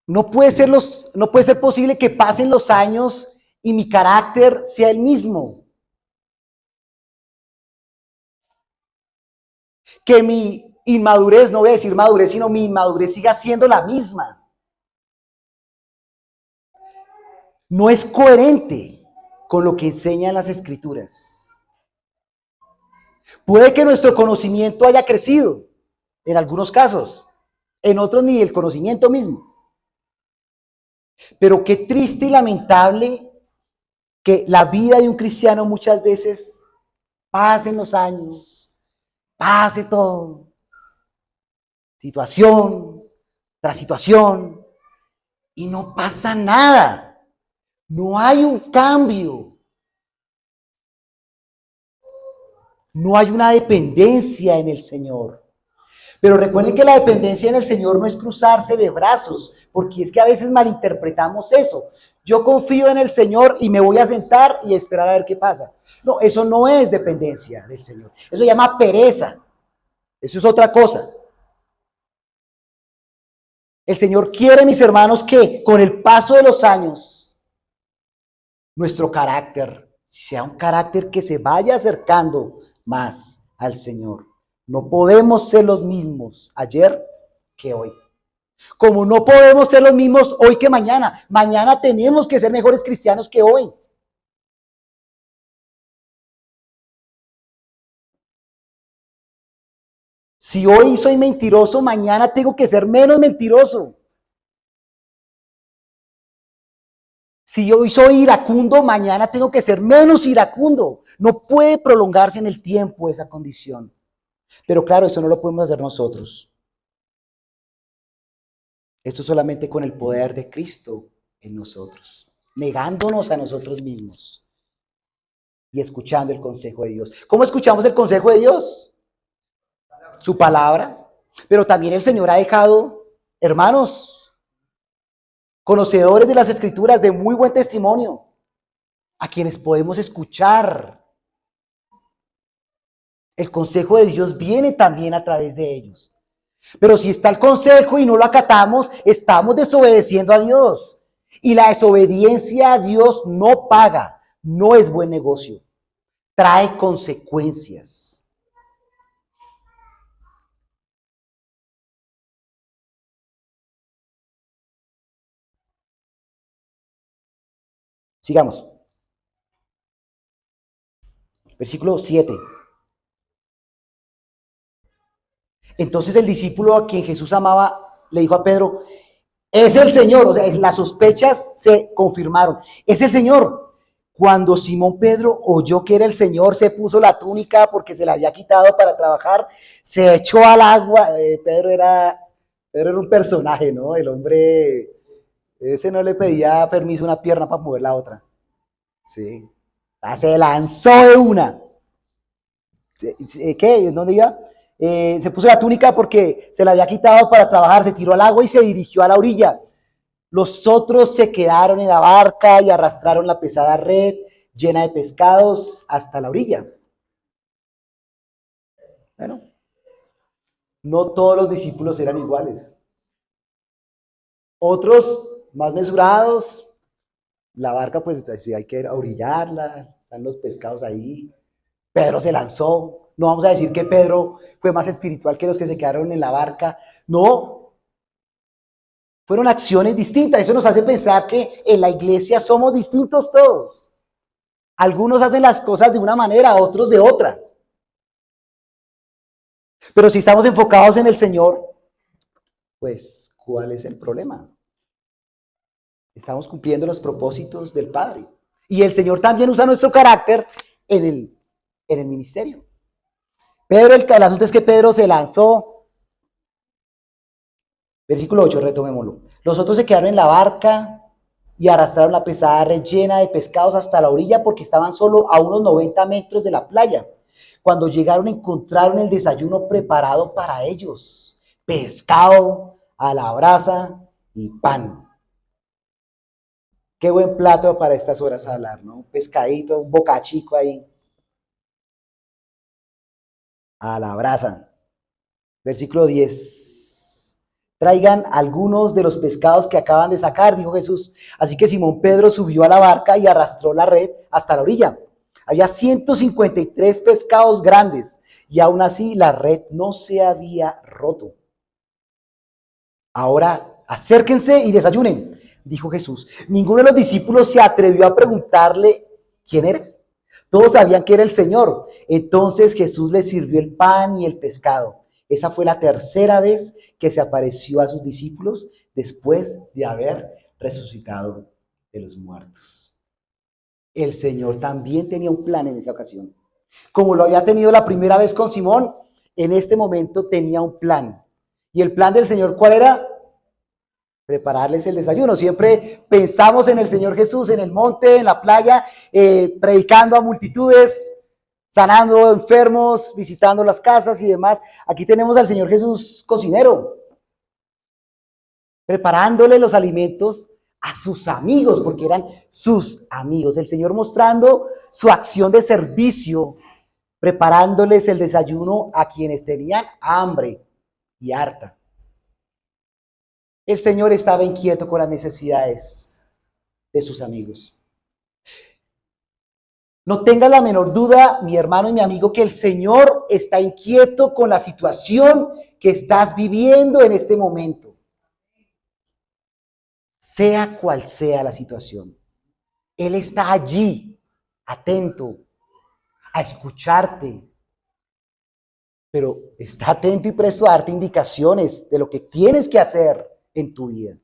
No puede ser posible que pasen los años y mi carácter sea el mismo. Que mi inmadurez, no voy a decir madurez, sino mi inmadurez siga siendo la misma. No es coherente con lo que enseñan las Escrituras. Puede que nuestro conocimiento haya crecido, en algunos casos, en otros ni el conocimiento mismo. Pero qué triste y lamentable que la vida de un cristiano muchas veces pasen los años, pase todo, situación tras situación, y no pasa nada. No hay un cambio. No hay una dependencia en el Señor. Pero recuerden que la dependencia en el Señor no es cruzarse de brazos, porque es que a veces malinterpretamos eso. Yo confío en el Señor y me voy a sentar y esperar a ver qué pasa. No, eso no es dependencia del Señor. Eso se llama pereza. Eso es otra cosa. El Señor quiere, mis hermanos, que con el paso de los años, nuestro carácter sea un carácter que se vaya acercando más al Señor. No podemos ser los mismos ayer que hoy. Como no podemos ser los mismos hoy que mañana. Mañana tenemos que ser mejores cristianos que hoy. Si hoy soy mentiroso, mañana tengo que ser menos mentiroso. Si hoy soy iracundo, mañana tengo que ser menos iracundo. No puede prolongarse en el tiempo esa condición. Pero claro, eso no lo podemos hacer nosotros. Esto solamente con el poder de Cristo en nosotros, negándonos a nosotros mismos y escuchando el consejo de Dios. ¿Cómo escuchamos el consejo de Dios? Su palabra. Pero también el Señor ha dejado, hermanos, conocedores de las Escrituras de muy buen testimonio, a quienes podemos escuchar. El consejo de Dios viene también a través de ellos. Pero si está el consejo y no lo acatamos, estamos desobedeciendo a Dios. Y la desobediencia a Dios no paga, no es buen negocio. Trae consecuencias. Sigamos. Versículo 7. Entonces el discípulo a quien Jesús amaba le dijo a Pedro, es el Señor. O sea, las sospechas se confirmaron. Es el Señor. Cuando Simón Pedro oyó que era el Señor, se puso la túnica porque se la había quitado para trabajar, se echó al agua. Pedro era un personaje, ¿no? El hombre, ese no le pedía permiso a una pierna para mover la otra. Sí. Se lanzó de una. ¿Qué? ¿Dónde iba? Se puso la túnica porque se la había quitado para trabajar, se tiró al agua y se dirigió a la orilla. Los otros se quedaron en la barca y arrastraron la pesada red llena de pescados hasta la orilla. Bueno, no todos los discípulos eran iguales. Otros más mesurados, la barca pues hay que orillarla, están los pescados ahí. Pedro se lanzó. No vamos a decir que Pedro fue más espiritual que los que se quedaron en la barca. No. Fueron acciones distintas. Eso nos hace pensar que en la iglesia somos distintos todos. Algunos hacen las cosas de una manera, otros de otra. Pero si estamos enfocados en el Señor, pues, ¿cuál es el problema? Estamos cumpliendo los propósitos del Padre. Y el Señor también usa nuestro carácter en el ministerio. Pedro, el asunto es que Pedro se lanzó. Versículo 8, retomémoslo. Los otros se quedaron en la barca y arrastraron la pesada red llena de pescados hasta la orilla porque estaban solo a unos 90 metros de la playa. Cuando llegaron encontraron el desayuno preparado para ellos. Pescado a la brasa y pan. Qué buen plato para estas horas hablar, ¿no? Un pescadito, un bocachico ahí. A la brasa. Versículo 10. Traigan algunos de los pescados que acaban de sacar, dijo Jesús. Así que Simón Pedro subió a la barca y arrastró la red hasta la orilla. Había 153 pescados grandes y aún así la red no se había roto. Ahora acérquense y desayunen, dijo Jesús. Ninguno de los discípulos se atrevió a preguntarle, ¿quién eres? Todos sabían que era el Señor. Entonces Jesús les sirvió el pan y el pescado. Esa fue la tercera vez que se apareció a sus discípulos después de haber resucitado de los muertos. El Señor también tenía un plan en esa ocasión. Como lo había tenido la primera vez con Simón, en este momento tenía un plan. ¿Y el plan del Señor cuál era? Prepararles el desayuno. Siempre pensamos en el Señor Jesús en el monte, en la playa, predicando a multitudes, sanando enfermos, visitando las casas y demás. Aquí tenemos al Señor Jesús cocinero, preparándole los alimentos a sus amigos, porque eran sus amigos. El Señor mostrando su acción de servicio, preparándoles el desayuno a quienes tenían hambre y harta. El Señor estaba inquieto con las necesidades de sus amigos. No tenga la menor duda, mi hermano y mi amigo, que el Señor está inquieto con la situación que estás viviendo en este momento. sea cual sea la situación. Él está allí, atento a escucharte, pero está atento y presto a darte indicaciones de lo que tienes que hacer en tu vida.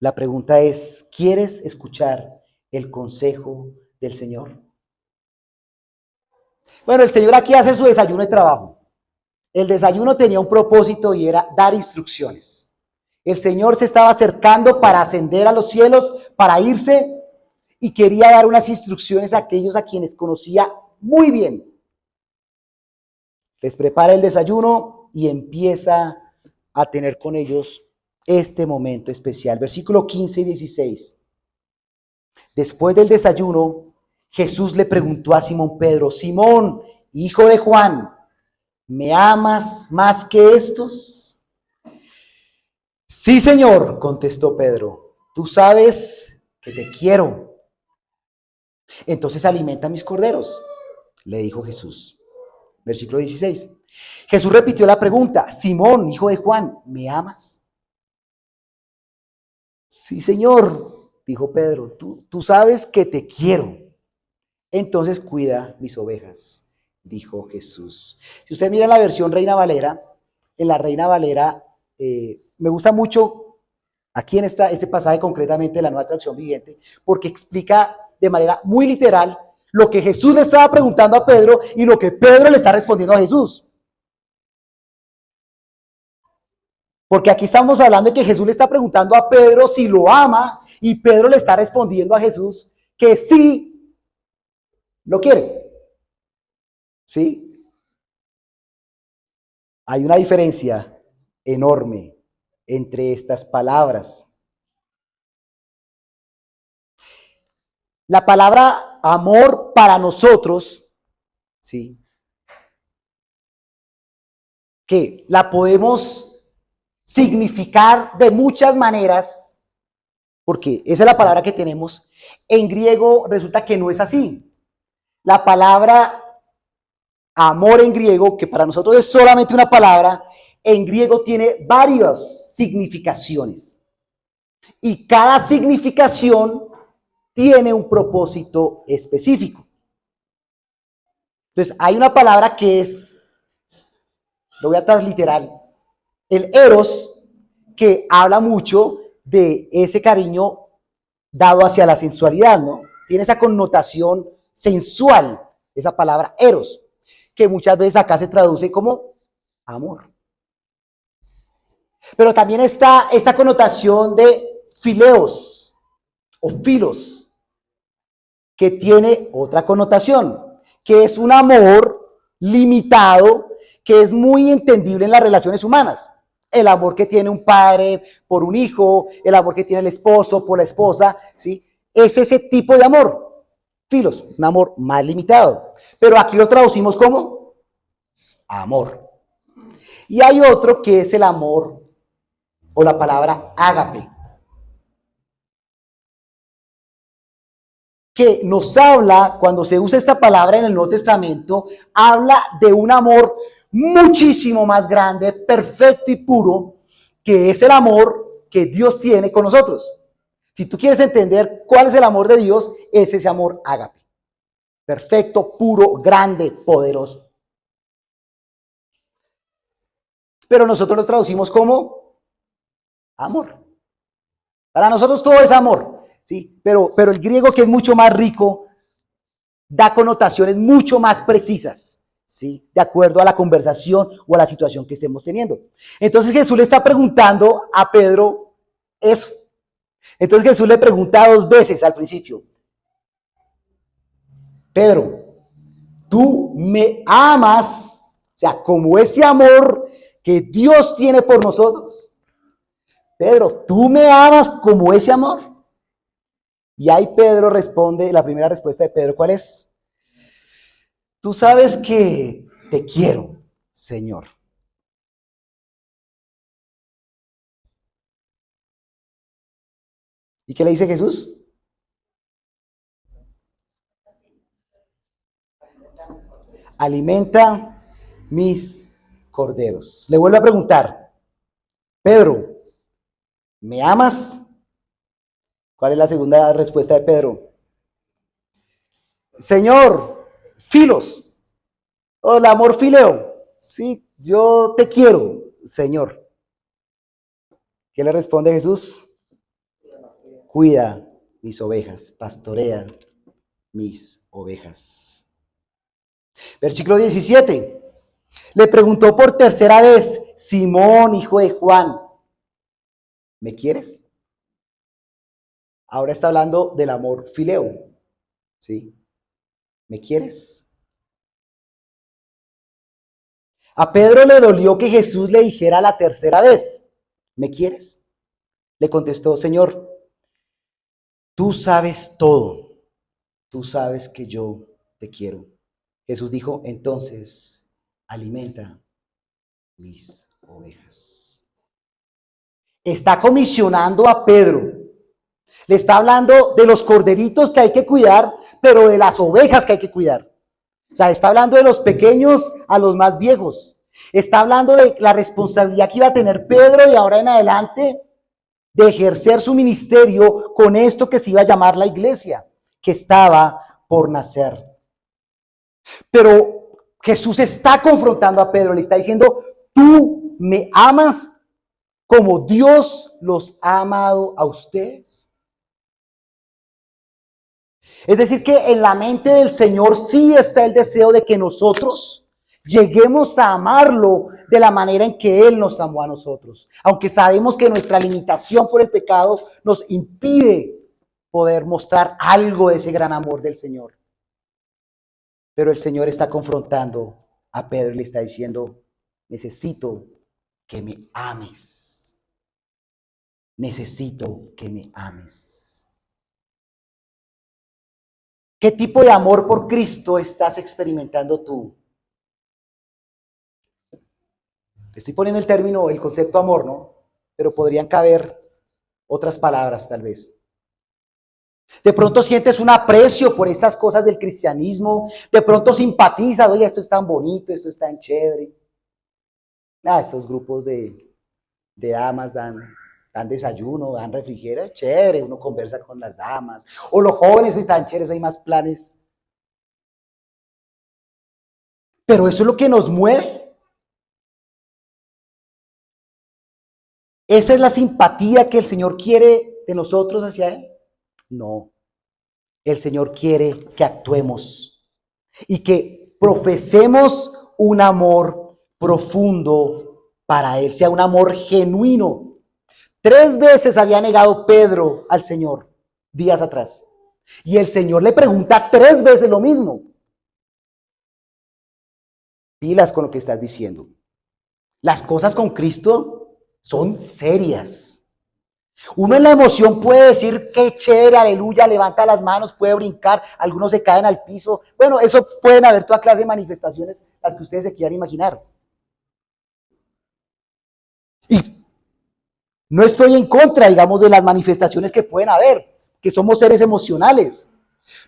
La pregunta es, ¿quieres escuchar el consejo del Señor? Bueno, el Señor aquí hace su desayuno de trabajo. El desayuno tenía un propósito y era dar instrucciones. El Señor se estaba acercando para ascender a los cielos, para irse, y quería dar unas instrucciones a aquellos a quienes conocía muy bien. Les prepara el desayuno y empieza a tener con ellos este momento especial. Versículo 15 y 16. Después del desayuno, Jesús le preguntó a Simón Pedro: Simón, hijo de Juan, ¿me amas más que estos? Sí, Señor, contestó Pedro. Tú sabes que te quiero. Entonces alimenta mis corderos, le dijo Jesús. Versículo 16. Jesús repitió la pregunta: Simón, hijo de Juan, ¿me amas? Sí, Señor, dijo Pedro, tú sabes que te quiero. Entonces cuida mis ovejas, dijo Jesús. Si usted mira la versión Reina Valera, en la Reina Valera me gusta mucho aquí en este pasaje concretamente de la Nueva Traducción Viviente, porque explica de manera muy literal lo que Jesús le estaba preguntando a Pedro y lo que Pedro le está respondiendo a Jesús. Porque aquí estamos hablando de que Jesús le está preguntando a Pedro si lo ama y Pedro le está respondiendo a Jesús que sí lo quiere. ¿Sí? Hay una diferencia enorme entre estas palabras. La palabra amor para nosotros, ¿sí? Que la podemos significar de muchas maneras, porque esa es la palabra que tenemos. En griego resulta que no es así. La palabra amor en griego, que para nosotros es solamente una palabra, en griego tiene varias significaciones. Y cada significación tiene un propósito específico. Entonces, hay una palabra que es, lo voy a transliterar, el eros, que habla mucho de ese cariño dado hacia la sensualidad, ¿no? Tiene esa connotación sensual, esa palabra eros, que muchas veces acá se traduce como amor. Pero también está esta connotación de fileos o filos, que tiene otra connotación, que es un amor limitado, que es muy entendible en las relaciones humanas. El amor que tiene un padre por un hijo, el amor que tiene el esposo por la esposa, ¿sí? Es ese tipo de amor. Filos, un amor más limitado. Pero aquí lo traducimos como amor. Y hay otro que es el amor o la palabra ágape, que nos habla, cuando se usa esta palabra en el Nuevo Testamento, habla de un amor muchísimo más grande, perfecto y puro, que es el amor que Dios tiene con nosotros. Si tú quieres entender cuál es el amor de Dios, es ese amor ágape. Perfecto, puro, grande, poderoso. Pero nosotros lo traducimos como amor. Para nosotros todo es amor, ¿sí? Pero el griego, que es mucho más rico, da connotaciones mucho más precisas, ¿sí? De acuerdo a la conversación o a la situación que estemos teniendo. Entonces Jesús le está preguntando a Pedro eso. Entonces Jesús le pregunta dos veces al principio: Pedro, ¿tú me amas? O sea, como ese amor que Dios tiene por nosotros. Pedro, ¿tú me amas como ese amor? Y ahí Pedro responde, la primera respuesta de Pedro, ¿cuál es? Tú sabes que te quiero, Señor. ¿Y qué le dice Jesús? Alimenta mis corderos. Le vuelvo a preguntar: Pedro, ¿me amas? ¿Cuál es la segunda respuesta de Pedro? Señor, filos, o el amor fileo. Sí, yo te quiero, Señor. ¿Qué le responde Jesús? Cuida mis ovejas, pastorea mis ovejas. Versículo 17. Le preguntó por tercera vez Simón, hijo de Juan, ¿me quieres? Ahora está hablando del amor fileo, ¿sí? ¿Me quieres? A Pedro le dolió que Jesús le dijera la tercera vez, ¿me quieres? Le contestó, Señor, tú sabes todo, tú sabes que yo te quiero. Jesús dijo, entonces, alimenta mis ovejas. Está comisionando a Pedro. Le está hablando de los corderitos que hay que cuidar, pero de las ovejas que hay que cuidar. O sea, está hablando de los pequeños a los más viejos. Está hablando de la responsabilidad que iba a tener Pedro de ahora en adelante de ejercer su ministerio con esto que se iba a llamar la iglesia, que estaba por nacer. Pero Jesús está confrontando a Pedro, le está diciendo, tú me amas como Dios los ha amado a ustedes. Es decir, que en la mente del Señor sí está el deseo de que nosotros lleguemos a amarlo de la manera en que Él nos amó a nosotros. Aunque sabemos que nuestra limitación por el pecado nos impide poder mostrar algo de ese gran amor del Señor. Pero el Señor está confrontando a Pedro y le está diciendo, necesito que me ames. Necesito que me ames. ¿Qué tipo de amor por Cristo estás experimentando tú? Estoy poniendo el término, el concepto amor, ¿no? Pero podrían caber otras palabras tal vez. De pronto sientes un aprecio por estas cosas del cristianismo. De pronto simpatizas, oye, esto es tan bonito, esto es tan chévere. Esos grupos de damas dan desayuno, dan refrigerio, chévere, uno conversa con las damas. O los jóvenes están chéveres, hay más planes. Pero eso es lo que nos mueve. ¿Esa es la simpatía que el Señor quiere de nosotros hacia Él? No. El Señor quiere que actuemos y que profesemos un amor profundo para Él, sea un amor genuino. 3 veces había negado Pedro al Señor días atrás. Y el Señor le pregunta 3 veces lo mismo. Pilas con lo que estás diciendo. Las cosas con Cristo son serias. Uno en la emoción puede decir qué chévere, aleluya, levanta las manos, puede brincar, algunos se caen al piso. Bueno, eso pueden haber toda clase de manifestaciones, las que ustedes se quieran imaginar. Y no estoy en contra, digamos, de las manifestaciones que pueden haber, que somos seres emocionales.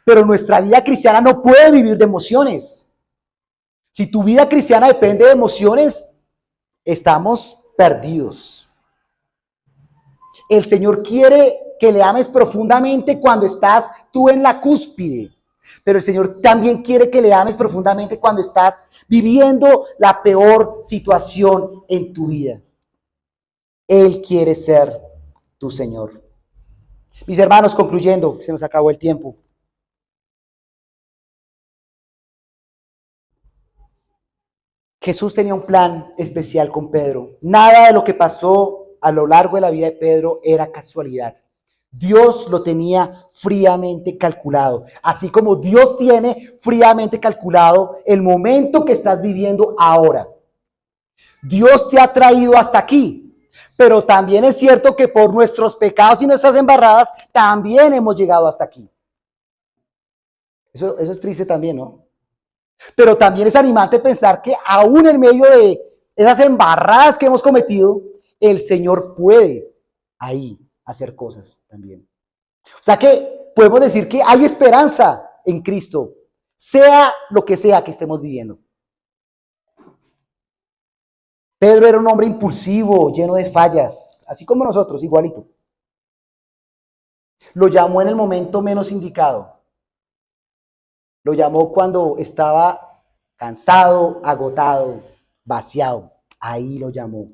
Pero nuestra vida cristiana no puede vivir de emociones. Si tu vida cristiana depende de emociones, estamos perdidos. El Señor quiere que le ames profundamente cuando estás tú en la cúspide. Pero el Señor también quiere que le ames profundamente cuando estás viviendo la peor situación en tu vida. Él quiere ser tu Señor. Mis hermanos, concluyendo, se nos acabó el tiempo. Jesús tenía un plan especial con Pedro. Nada de lo que pasó a lo largo de la vida de Pedro era casualidad. Dios lo tenía fríamente calculado, así como Dios tiene fríamente calculado el momento que estás viviendo ahora. Dios te ha traído hasta aquí, pero también es cierto que por nuestros pecados y nuestras embarradas también hemos llegado hasta aquí. Eso es triste también, ¿no? Pero también es animante pensar que aún en medio de esas embarradas que hemos cometido, el Señor puede ahí hacer cosas también. O sea que podemos decir que hay esperanza en Cristo, sea lo que sea que estemos viviendo. Pedro era un hombre impulsivo, lleno de fallas, así como nosotros, igualito. Lo llamó en el momento menos indicado. Lo llamó cuando estaba cansado, agotado, vaciado. Ahí lo llamó.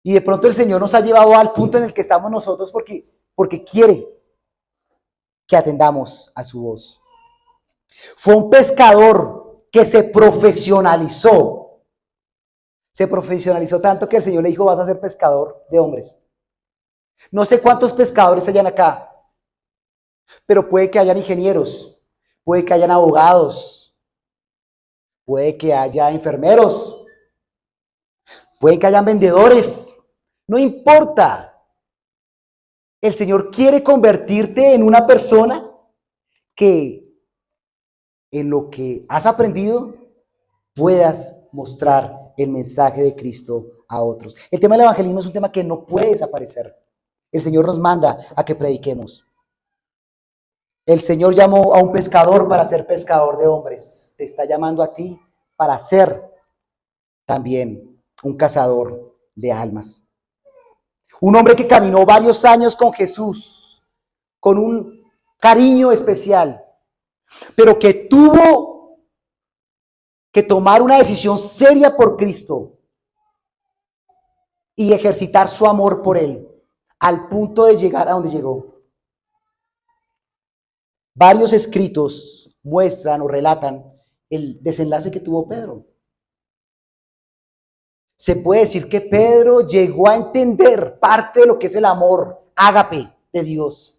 Y de pronto el Señor nos ha llevado al punto en el que estamos nosotros porque quiere que atendamos a su voz. Fue un pescador que se profesionalizó. Se profesionalizó tanto que el Señor le dijo, vas a ser pescador de hombres. No sé cuántos pescadores hayan acá, pero puede que hayan ingenieros, puede que hayan abogados, puede que haya enfermeros, puede que hayan vendedores. No importa. El Señor quiere convertirte en una persona que en lo que has aprendido puedas mostrar el mensaje de Cristo a otros. El tema del evangelismo es un tema que no puede desaparecer. El Señor nos manda a que prediquemos. El Señor llamó a un pescador para ser pescador de hombres. Te está llamando a ti para ser también un cazador de almas. Un hombre que caminó varios años con Jesús, con un cariño especial, pero que tuvo que tomar una decisión seria por Cristo y ejercitar su amor por Él, al punto de llegar a donde llegó. Varios escritos muestran o relatan el desenlace que tuvo Pedro. Se puede decir que Pedro llegó a entender parte de lo que es el amor ágape de Dios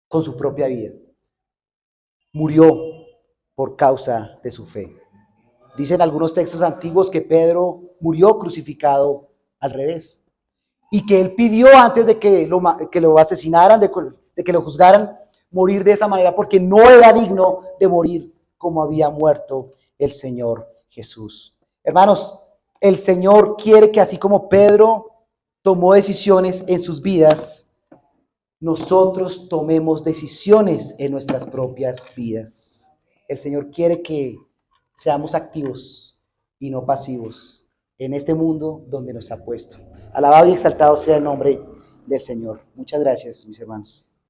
con su propia vida. Murió por causa de su fe. Dicen algunos textos antiguos que Pedro murió crucificado al revés y que él pidió antes de que lo asesinaran, de que lo juzgaran, morir de esa manera porque no era digno de morir como había muerto el Señor Jesús. Hermanos, el Señor quiere que así como Pedro tomó decisiones en sus vidas, nosotros tomemos decisiones en nuestras propias vidas. El Señor quiere que seamos activos y no pasivos en este mundo donde nos ha puesto. Alabado y exaltado sea el nombre del Señor. Muchas gracias, mis hermanos.